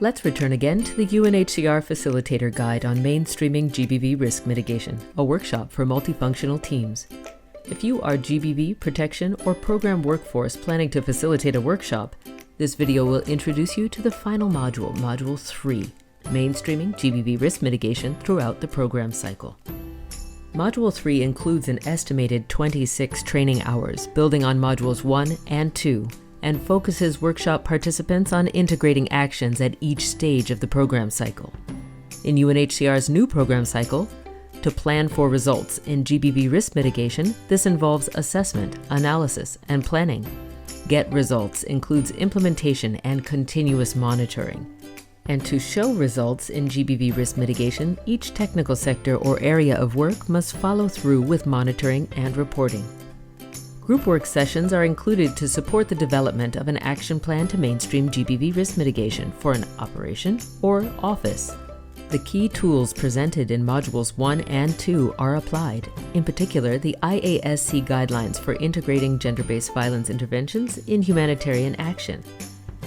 Let's return again to the UNHCR Facilitator Guide on Mainstreaming GBV Risk Mitigation, a workshop for multifunctional teams. If you are GBV, protection, or program workforce planning to facilitate a workshop, this video will introduce you to the final module, Module 3, Mainstreaming GBV Risk Mitigation throughout the program cycle. Module 3 includes an estimated 26 training hours, building on Modules 1 and 2, and focuses workshop participants on integrating actions at each stage of the program cycle. In UNHCR's new program cycle, to plan for results in GBV risk mitigation, this involves assessment, analysis, and planning. Get results includes implementation and continuous monitoring. And to show results in GBV risk mitigation, each technical sector or area of work must follow through with monitoring and reporting. Group work sessions are included to support the development of an action plan to mainstream GBV risk mitigation for an operation or office. The key tools presented in Modules 1 and 2 are applied, in particular the IASC guidelines for integrating gender-based violence interventions in humanitarian action.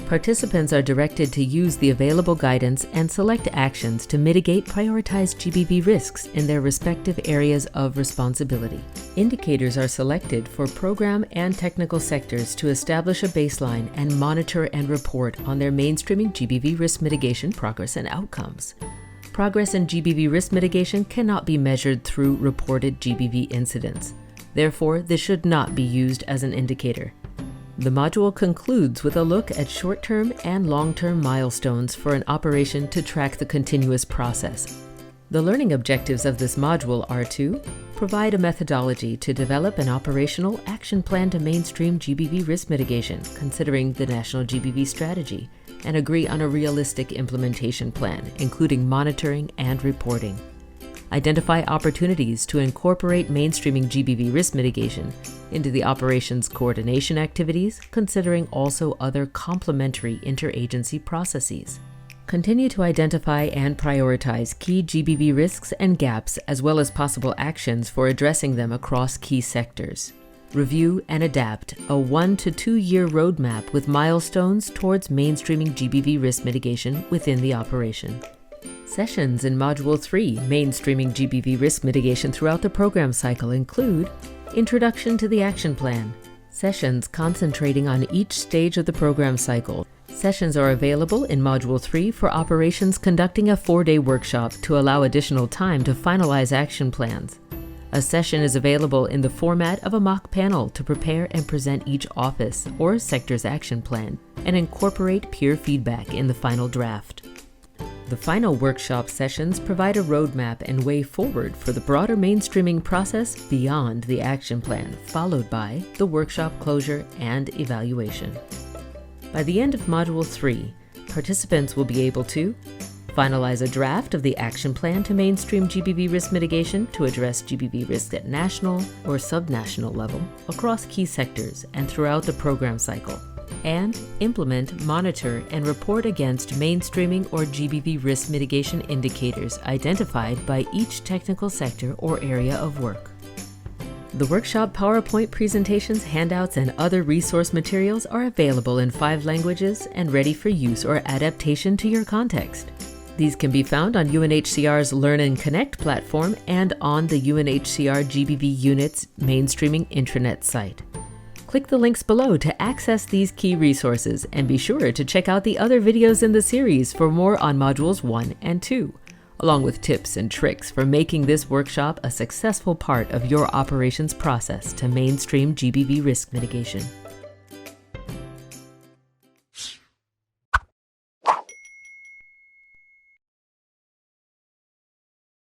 Participants are directed to use the available guidance and select actions to mitigate prioritized GBV risks in their respective areas of responsibility. Indicators are selected for program and technical sectors to establish a baseline and monitor and report on their mainstreaming GBV risk mitigation progress and outcomes. Progress in GBV risk mitigation cannot be measured through reported GBV incidents. Therefore, this should not be used as an indicator. The module concludes with a look at short-term and long-term milestones for an operation to track the continuous process. The learning objectives of this module are to provide a methodology to develop an operational action plan to mainstream GBV risk mitigation, considering the national GBV strategy, and agree on a realistic implementation plan, including monitoring and reporting. Identify opportunities to incorporate mainstreaming GBV risk mitigation into the operations coordination activities, considering also other complementary interagency processes. Continue to identify and prioritize key GBV risks and gaps, as well as possible actions for addressing them across key sectors. Review and adapt a 1 to 2 year roadmap with milestones towards mainstreaming GBV risk mitigation within the operation. Sessions in Module 3, Mainstreaming GBV Risk Mitigation throughout the program cycle include Introduction to the Action Plan, sessions concentrating on each stage of the program cycle. Sessions are available in Module 3 for operations conducting a 4-day workshop to allow additional time to finalize action plans. A session is available in the format of a mock panel to prepare and present each office or sector's action plan and incorporate peer feedback in the final draft. The final workshop sessions provide a roadmap and way forward for the broader mainstreaming process beyond the action plan, followed by the workshop closure and evaluation. By the end of Module 3, participants will be able to finalize a draft of the action plan to mainstream GBV risk mitigation to address GBV risk at national or subnational level across key sectors and throughout the program cycle, and implement, monitor, and report against mainstreaming or GBV risk mitigation indicators identified by each technical sector or area of work. The workshop PowerPoint presentations, handouts, and other resource materials are available in 5 languages and ready for use or adaptation to your context. These can be found on UNHCR's Learn and Connect platform and on the UNHCR GBV Unit's Mainstreaming intranet site. Click the links below to access these key resources, and be sure to check out the other videos in the series for more on Modules 1 and 2, along with tips and tricks for making this workshop a successful part of your operations process to mainstream GBV risk mitigation.